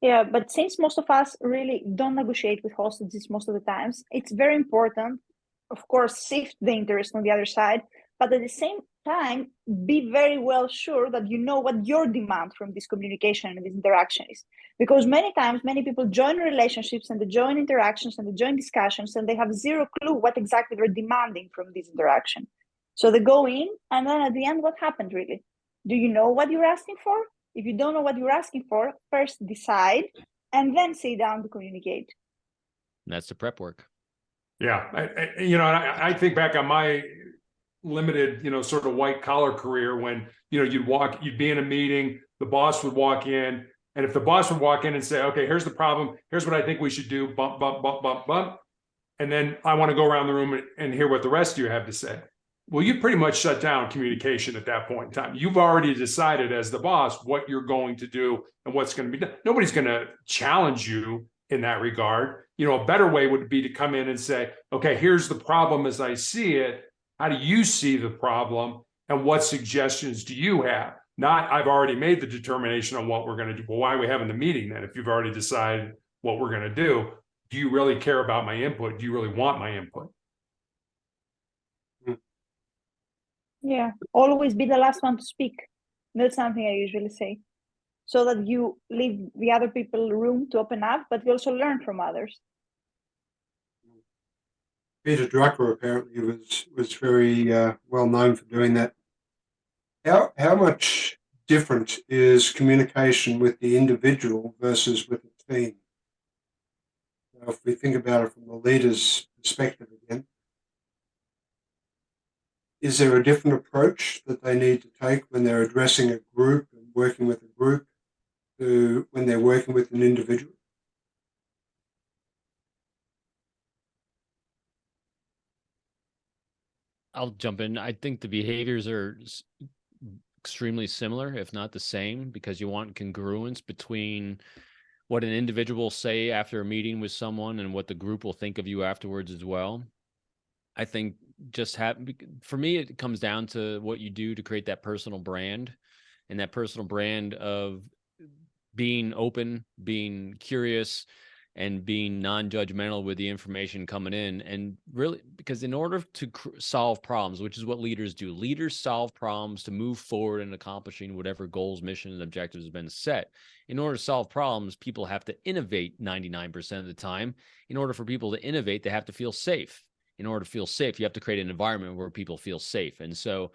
[SPEAKER 2] Yeah, but since most of us really don't negotiate with hostages most of the times, it's very important, of course, sift the interest on the other side, but at the same time, be very well sure that you know what your demand from this communication and this interaction is. Because many times, many people join relationships and they join interactions and they join discussions, and they have zero clue what exactly they're demanding from this interaction. So they go in, and then at the end, what happened really? Do you know what you're asking for? If you don't know what you're asking for, first decide and then sit down to communicate.
[SPEAKER 4] And that's the prep work.
[SPEAKER 3] Yeah. I think back on my limited, you know, sort of white collar career, when, you know, you'd be in a meeting, the boss would walk in, and if the boss would walk in and say, okay, here's the problem, here's what I think we should do, bump, bump, bump, bump, bump. And then I want to go around the room and hear what the rest of you have to say. Well, you pretty much shut down communication at that point in time. You've already decided as the boss what you're going to do and what's going to be done. Nobody's going to challenge you in that regard. You know, a better way would be to come in and say, okay, here's the problem as I see it. How do you see the problem? And what suggestions do you have? Not, I've already made the determination on what we're going to do. Well, why are we having the meeting then? If you've already decided what we're going to do you really care about my input? Do you really want my input?
[SPEAKER 2] Yeah, always be the last one to speak. That's something I usually say, so that you leave the other people room to open up, but you also learn from others.
[SPEAKER 1] Peter Drucker apparently was very well known for doing that. How much different is communication with the individual versus with the team? If we think about it from the leader's perspective again. is there a different approach that they need to take when they're addressing a group and working with a group to when they're working with an individual?
[SPEAKER 4] I'll jump in. I think the behaviors are extremely similar, if not the same, because you want congruence between what an individual will say after a meeting with someone and what the group will think of you afterwards as well. I think for me, it comes down to what you do to create that personal brand, and that personal brand of being open, being curious, and being non-judgmental with the information coming in. And really, because in order to solve problems, which is what leaders do, leaders solve problems to move forward in accomplishing whatever goals, mission, and objectives have been set. In order to solve problems, people have to innovate 99% of the time. In order for people to innovate, they have to feel safe. In order to feel safe, you have to create an environment where people feel safe. And so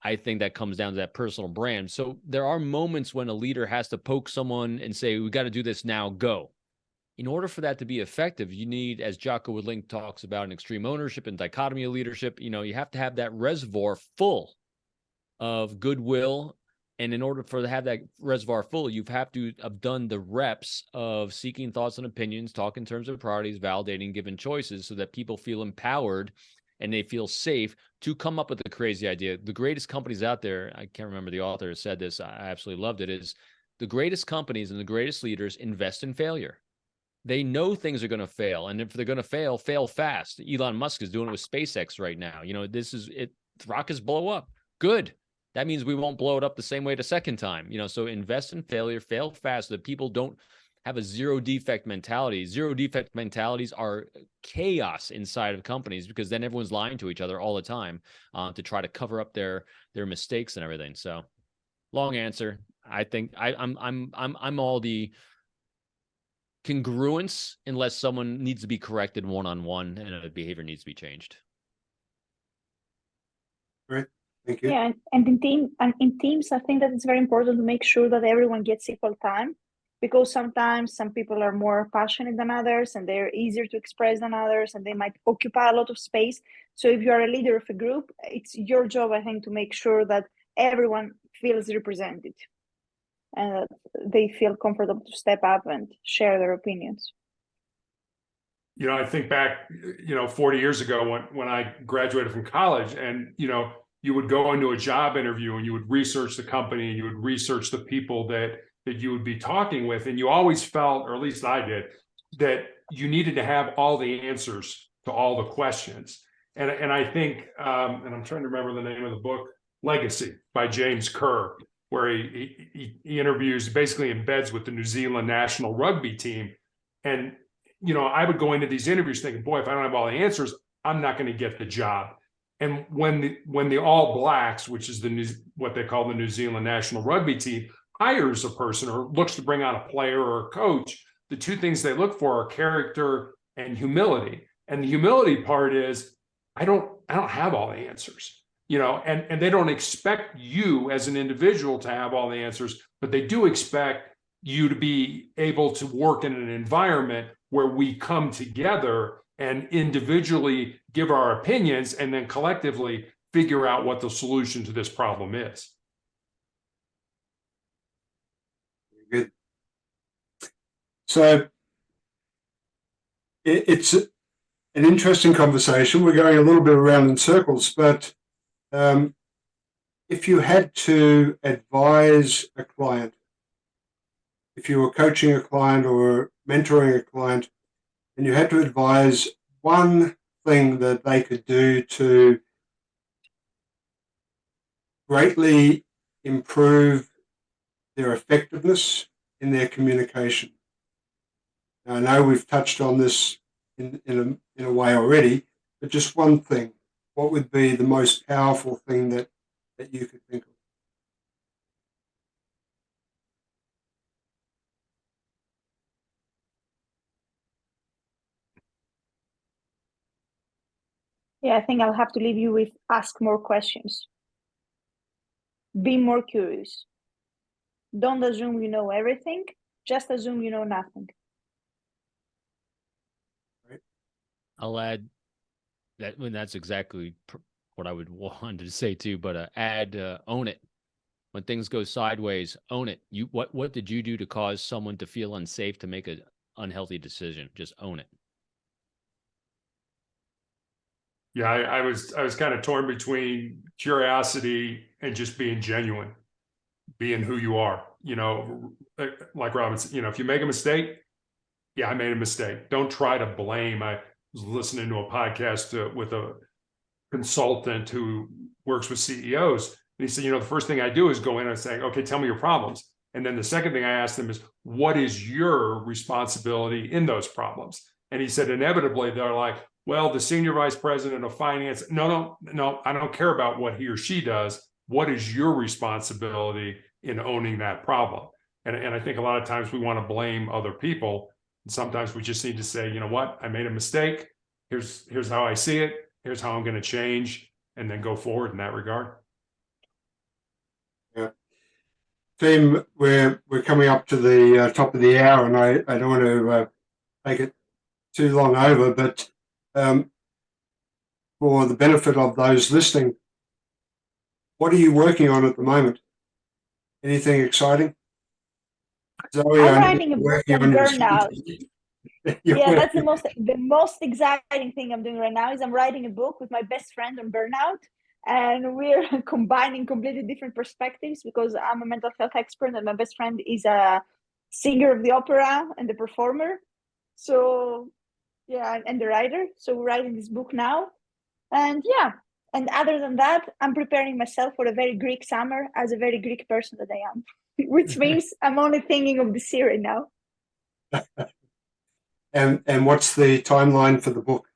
[SPEAKER 4] I think that comes down to that personal brand. So there are moments when a leader has to poke someone and say, we got to do this now, go. In order for that to be effective, you need, as Jocko Willink talks about in Extreme Ownership and Dichotomy of Leadership, you have to have that reservoir full of goodwill. And in order for to have that reservoir full, you have to have done the reps of seeking thoughts and opinions, talk in terms of priorities, validating given choices so that people feel empowered and they feel safe to come up with a crazy idea. The greatest companies out there, I can't remember the author who said this, I absolutely loved it, is the greatest companies and the greatest leaders invest in failure. They know things are going to fail. And if they're going to fail fast. Elon Musk is doing it with SpaceX right now. Rockets blow up. Good. That means we won't blow it up the same way the second time. So invest in failure, fail fast so that people don't have a zero defect mentality. Zero defect mentalities are chaos inside of companies because then everyone's lying to each other all the time to try to cover up their mistakes and everything. So long answer. I think I'm all the congruence unless someone needs to be corrected one-on-one and a behavior needs to be changed.
[SPEAKER 1] Great, thank you.
[SPEAKER 2] Yeah, and in teams, I think that it's very important to make sure that everyone gets equal time, because sometimes some people are more passionate than others and they're easier to express than others and they might occupy a lot of space. So if you're a leader of a group, it's your job, I think, to make sure that everyone feels represented and they feel comfortable to step up and share their opinions.
[SPEAKER 3] I think back, 40 years ago when I graduated from college, and, you would go into a job interview and you would research the company and you would research the people that you would be talking with. And you always felt, or at least I did, that you needed to have all the answers to all the questions. And I think, and I'm trying to remember the name of the book, Legacy by James Kerr, where he interviews, basically embeds with the New Zealand national rugby team. And, I would go into these interviews thinking, boy, if I don't have all the answers, I'm not going to get the job. And when the All Blacks, which is what they call the New Zealand national rugby team, hires a person or looks to bring on a player or a coach, the two things they look for are character and humility. And the humility part is, I don't have all the answers. And they don't expect you as an individual to have all the answers, but they do expect you to be able to work in an environment where we come together and individually give our opinions and then collectively figure out what the solution to this problem is.
[SPEAKER 1] Good. So it's an interesting conversation. We're going a little bit around in circles, but if you had to advise a client, if you were coaching a client or mentoring a client, and you had to advise one thing that they could do to greatly improve their effectiveness in their communication. Now, I know we've touched on this in a way already, but just one thing, what would be the most powerful thing that you could think of?
[SPEAKER 2] Yeah, I think I'll have to leave you with ask more questions. Be more curious. Don't assume you know everything. Just assume you know nothing.
[SPEAKER 4] I'll add that when that's exactly what I would want to say too, but add own it. When things go sideways, own it. What did you do to cause someone to feel unsafe to make an unhealthy decision? Just own it.
[SPEAKER 3] Yeah, I was kind of torn between curiosity and just being genuine, being who you are. Like Robin said, if you make a mistake, yeah, I made a mistake. Don't try to blame. I was listening to a podcast with a consultant who works with CEOs. And he said, the first thing I do is go in and say, okay, tell me your problems. And then the second thing I ask them is, what is your responsibility in those problems? And he said, inevitably, they're like, well, the senior vice president of finance. No, I don't care about what he or she does. What is your responsibility in owning that problem? And I think a lot of times we want to blame other people. And sometimes we just need to say, you know what, I made a mistake. Here's how I see it. Here's how I'm going to change, and then go forward in that regard.
[SPEAKER 1] Yeah. Team, we're coming up to the top of the hour, and I don't want to make it too long over, but for the benefit of those listening, what are you working on at the moment? Anything exciting? Zoe,
[SPEAKER 2] I'm writing a book on burnout. Yeah, that's the most exciting thing I'm doing right now is I'm writing a book with my best friend on burnout, and we're combining completely different perspectives because I'm a mental health expert and my best friend is a singer of the opera and the performer. So yeah, and the writer. So we're writing this book now. And yeah, and other than that, I'm preparing myself for a very Greek summer as a very Greek person that I am, which means I'm only thinking of the sea right now.
[SPEAKER 1] And what's the timeline for the book?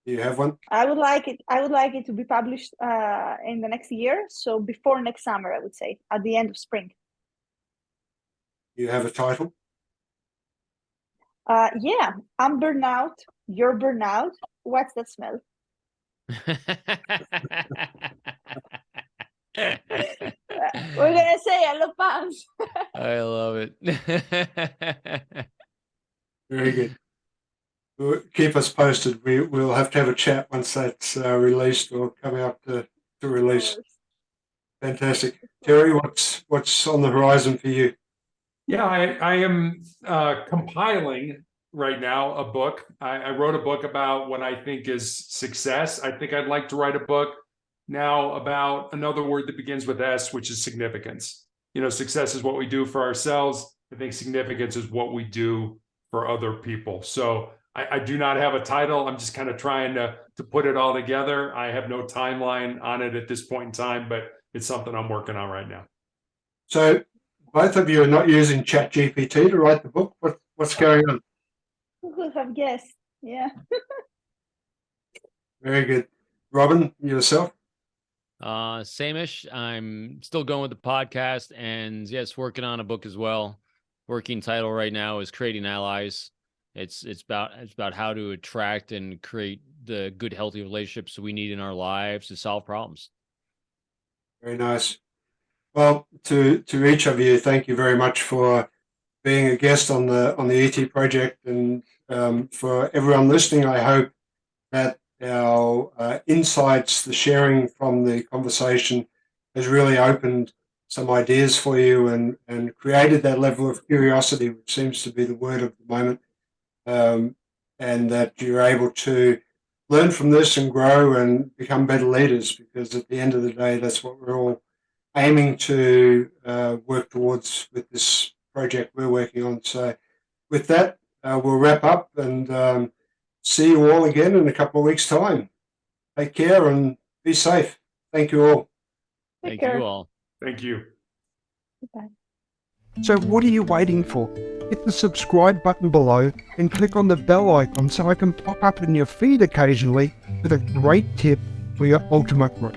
[SPEAKER 1] Do you have one?
[SPEAKER 2] I would like it to be published in the next year. So before next summer, I would say at the end of spring.
[SPEAKER 1] You have a title?
[SPEAKER 2] Yeah, I'm burnout. You're burnout. What's that smell? We're gonna say hello, Pams.
[SPEAKER 4] I love it.
[SPEAKER 1] Very good. Keep us posted. We'll have to have a chat once that's released or coming up to release. Fantastic. Terry, what's on the horizon for you?
[SPEAKER 3] Yeah, I am compiling right now a book. I wrote a book about what I think is success. I think I'd like to write a book now about another word that begins with S, which is significance. Success is what we do for ourselves. I think significance is what we do for other people. So I do not have a title. I'm just kind of trying to put it all together. I have no timeline on it at this point in time, but it's something I'm working on right now.
[SPEAKER 1] So both of you are not using ChatGPT to write the book. What's going on?
[SPEAKER 2] Who could have guessed? Yeah.
[SPEAKER 1] Very good. Robin, yourself?
[SPEAKER 4] Same-ish. I'm still going with the podcast and yes, working on a book as well. Working title right now is Creating Allies. It's about how to attract and create the good, healthy relationships we need in our lives to solve problems.
[SPEAKER 1] Very nice. Well, to each of you, thank you very much for being a guest on the ET project, and for everyone listening, I hope that our insights, the sharing from the conversation, has really opened some ideas for you and created that level of curiosity, which seems to be the word of the moment, and that you're able to learn from this and grow and become better leaders, because at the end of the day, that's what we're all aiming to work towards with this project we're working on. So with that, we'll wrap up and see you all again in a couple of weeks' time. Take care and be safe. Thank you all.
[SPEAKER 4] Thank you all.
[SPEAKER 3] Thank you.
[SPEAKER 2] Bye.
[SPEAKER 5] So what are you waiting for? Hit the subscribe button below and click on the bell icon so I can pop up in your feed occasionally with a great tip for your ultimate growth.